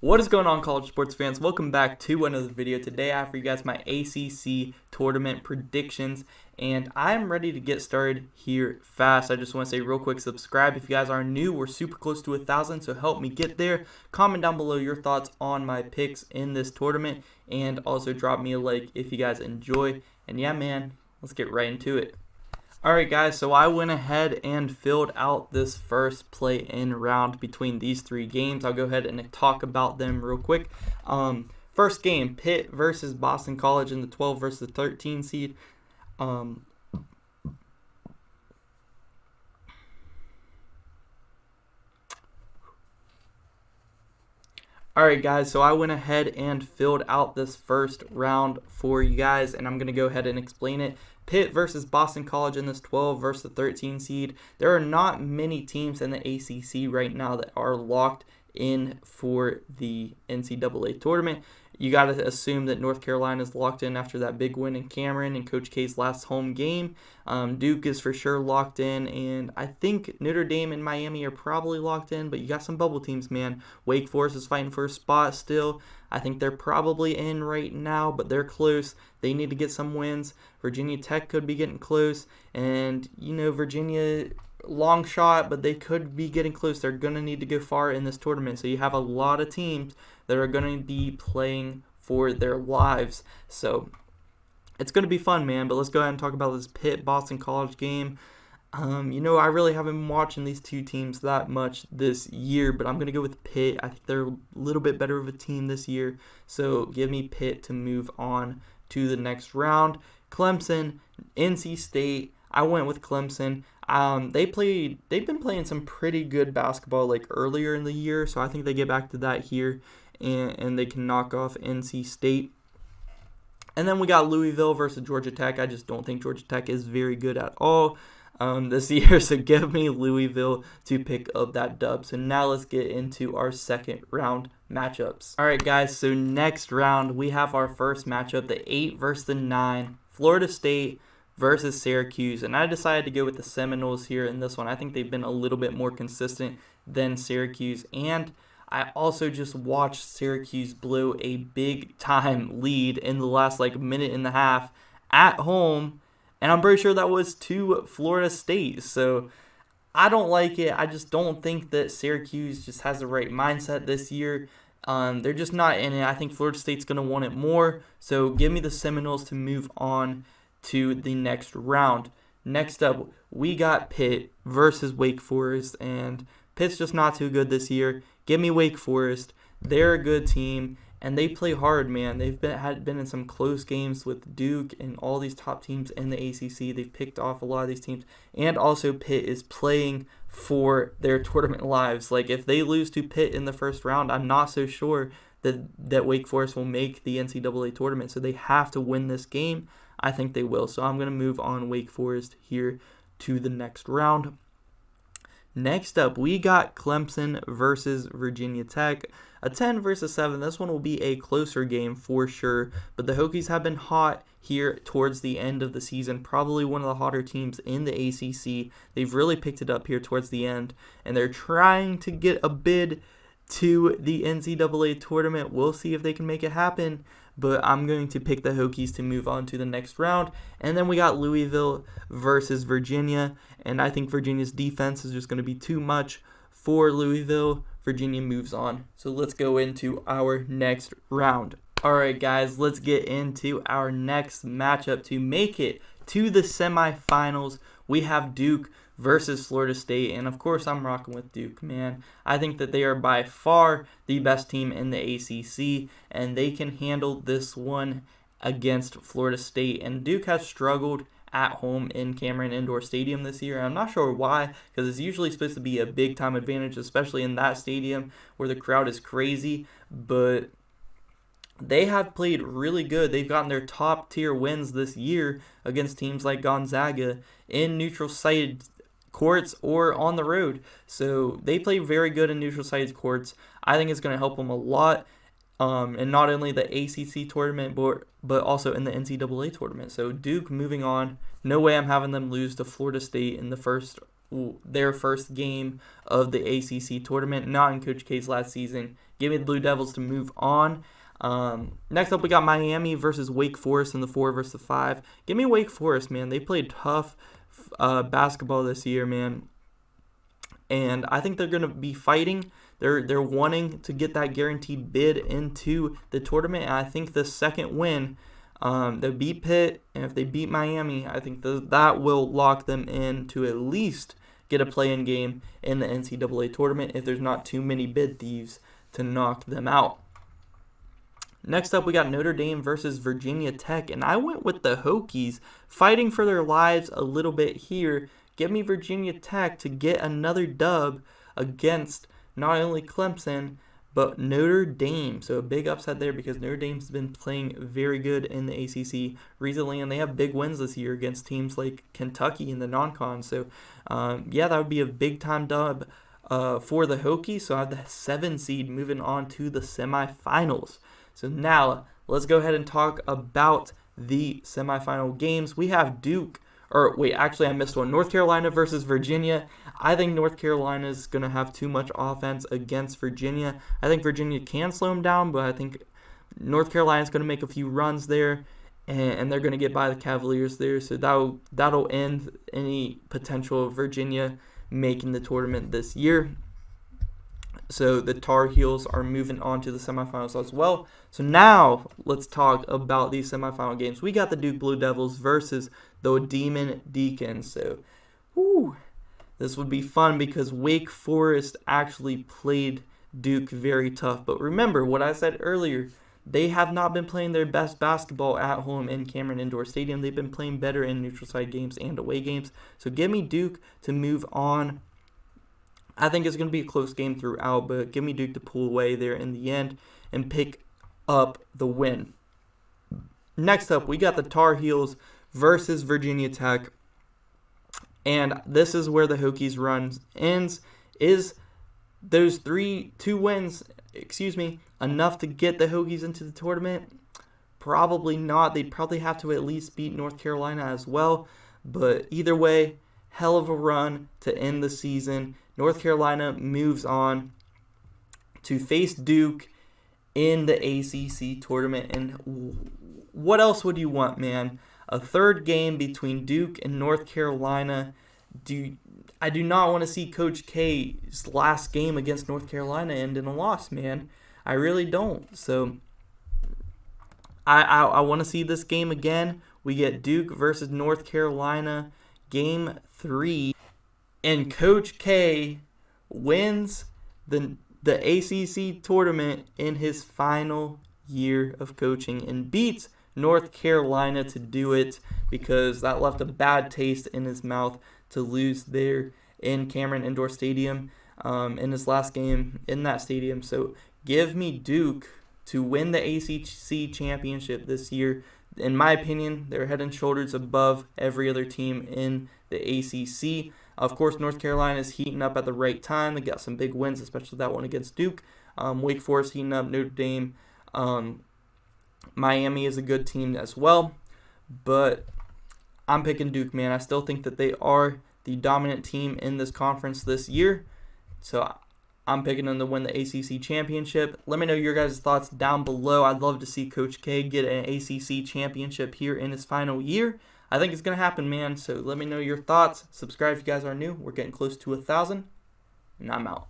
What is going on, college sports fans? Welcome back to another video. Today I have for you guys my ACC tournament predictions, and I'm ready to get started here fast. I just want to say real quick, subscribe if you guys are new. We're super close to 1,000, so help me get there. Comment down below your thoughts on my picks in this tournament, and also drop me a like if you guys enjoy. And yeah, man, let's get right into it. Alright guys, so I went ahead and filled out this first play-in round between these three games. I'll go ahead and talk about them real quick. First game, Pitt versus Boston College in the 12 versus the 13 seed. Alright guys, so I went ahead and filled out this first round for you guys, and I'm going to go ahead and explain it. Pitt versus Boston College in this 12 versus the 13 seed. There are not many teams in the ACC right now that are locked in for the NCAA tournament. You got to assume that North Carolina is locked in after that big win in Cameron and Coach K's last home game. Duke is for sure locked in, and I think Notre Dame and Miami are probably locked in, but you got some bubble teams, man. Wake Forest is fighting for a spot still. I think they're probably in right now, but they're close. They need to get some wins. Virginia Tech could be getting close, and, you know, Virginia, long shot, but they could be getting close. They're going to need to go far in this tournament, so you have a lot of teams that are going to be playing for their lives. So it's going to be fun, man. But let's go ahead and talk about this Pitt-Boston College game. You know, I really haven't been watching these two teams that much this year, but I'm going to go with Pitt. I think they're a little bit better of a team this year, so give me Pitt to move on to the next round. Clemson, NC State. I went with Clemson. They've been playing some pretty good basketball like earlier in the year, so I think they get back to that here, and they can knock off NC State. And then we got Louisville versus Georgia Tech. I just don't think Georgia Tech is very good at all this year, so give me Louisville to pick up that dub. So now let's get into our second round matchups. All right, guys, so next round we have our first matchup, the 8 versus the 9, Florida State versus Syracuse, and I decided to go with the Seminoles here in this one. I think they've been a little bit more consistent than Syracuse, and I also just watched Syracuse blow a big time lead in the last minute and a half at home, and I'm pretty sure that was to Florida State. So I don't like it. I just don't think that Syracuse just has the right mindset this year. They're just not in it. I think Florida State's going to want it more, so give me the Seminoles to move on to the next round. Next up, we got Pitt versus Wake Forest, and Pitt's just not too good this year. Give me Wake Forest. They're a good team, and they play hard, man. They've been in some close games with Duke and all these top teams in the ACC. They've picked off a lot of these teams, and also Pitt is playing for their tournament lives. Like, if they lose to Pitt in the first round, I'm not so sure that Wake Forest will make the NCAA tournament, so they have to win this game. I think they will, so I'm going to move on Wake Forest here to the next round. Next up, we got Clemson versus Virginia Tech, a 10 versus 7. This one will be a closer game for sure, but the Hokies have been hot here towards the end of the season, probably one of the hotter teams in the ACC. They've really picked it up here towards the end, and they're trying to get a bid to the NCAA tournament. We'll see if they can make it happen, but I'm going to pick the Hokies to move on to the next round. And then we got Louisville versus Virginia, and I think Virginia's defense is just going to be too much for Louisville. Virginia moves on. So let's go into our next round. All right, guys, let's get into our next matchup to make it to the semifinals. We have Duke versus Florida State, and of course I'm rocking with Duke, man. I think that they are by far the best team in the ACC, and they can handle this one against Florida State. And Duke has struggled at home in Cameron Indoor Stadium this year. I'm not sure why, because it's usually supposed to be a big time advantage, especially in that stadium where the crowd is crazy, but they have played really good. They've gotten their top tier wins this year against teams like Gonzaga in neutral site courts or on the road. So they play very good in neutral site courts. I think it's going to help them a lot, and not only the ACC tournament, but also in the NCAA tournament. So Duke moving on. No way I'm having them lose to Florida State in the first their first game of the ACC tournament, not in Coach K's last season. Give me the Blue Devils to move on. Next up, we got Miami versus Wake Forest in the 4 versus 5. Give me Wake Forest, man. They played tough basketball this year, man. And I think they're going to be fighting. They're wanting to get that guaranteed bid into the tournament. And I think the second win, they beat Pitt, and if they beat Miami, I think that will lock them in to at least get a play-in game in the NCAA tournament if there's not too many bid thieves to knock them out. Next up, we got Notre Dame versus Virginia Tech, and I went with the Hokies fighting for their lives a little bit here. Give me Virginia Tech to get another dub against not only Clemson, but Notre Dame. So a big upset there because Notre Dame's been playing very good in the ACC recently, and they have big wins this year against teams like Kentucky in the non-con. So, yeah, that would be a big-time dub for the Hokies. So I have the 7 seed moving on to the semifinals. So now let's go ahead and talk about the semifinal games. We have I missed one. North Carolina versus Virginia. I think North Carolina is going to have too much offense against Virginia. I think Virginia can slow them down, but I think North Carolina is going to make a few runs there, and they're going to get by the Cavaliers there. So that'll end any potential of Virginia making the tournament this year. So the Tar Heels are moving on to the semifinals as well. So now let's talk about these semifinal games. We got the Duke Blue Devils versus the Deacon. So, this would be fun because Wake Forest actually played Duke very tough. But remember what I said earlier. They have not been playing their best basketball at home in Cameron Indoor Stadium. They've been playing better in neutral site games and away games. So give me Duke to move on. I think it's going to be a close game throughout, but give me Duke to pull away there in the end and pick up the win. Next up, we got the Tar Heels versus Virginia Tech. And this is where the Hokies run ends. Is those 2 wins, enough to get the Hokies into the tournament? Probably not. They'd probably have to at least beat North Carolina as well. But either way, hell of a run to end the season. North Carolina moves on to face Duke in the ACC tournament. And what else would you want, man? A third game between Duke and North Carolina. I do not want to see Coach K's last game against North Carolina end in a loss, man. I really don't. So I want to see this game again. We get Duke versus North Carolina, Game 3. And Coach K wins the ACC tournament in his final year of coaching and beats North Carolina to do it because that left a bad taste in his mouth to lose there in Cameron Indoor Stadium in his last game in that stadium. So give me Duke to win the ACC championship this year. In my opinion, they're head and shoulders above every other team in the ACC. Of course, North Carolina is heating up at the right time. They got some big wins, especially that one against Duke. Wake Forest heating up, Notre Dame. Miami is a good team as well. But I'm picking Duke, man. I still think that they are the dominant team in this conference this year. So I'm picking them to win the ACC championship. Let me know your guys' thoughts down below. I'd love to see Coach K get an ACC championship here in his final year. I think it's going to happen, man. So let me know your thoughts. Subscribe if you guys are new. We're getting close to 1,000. And I'm out.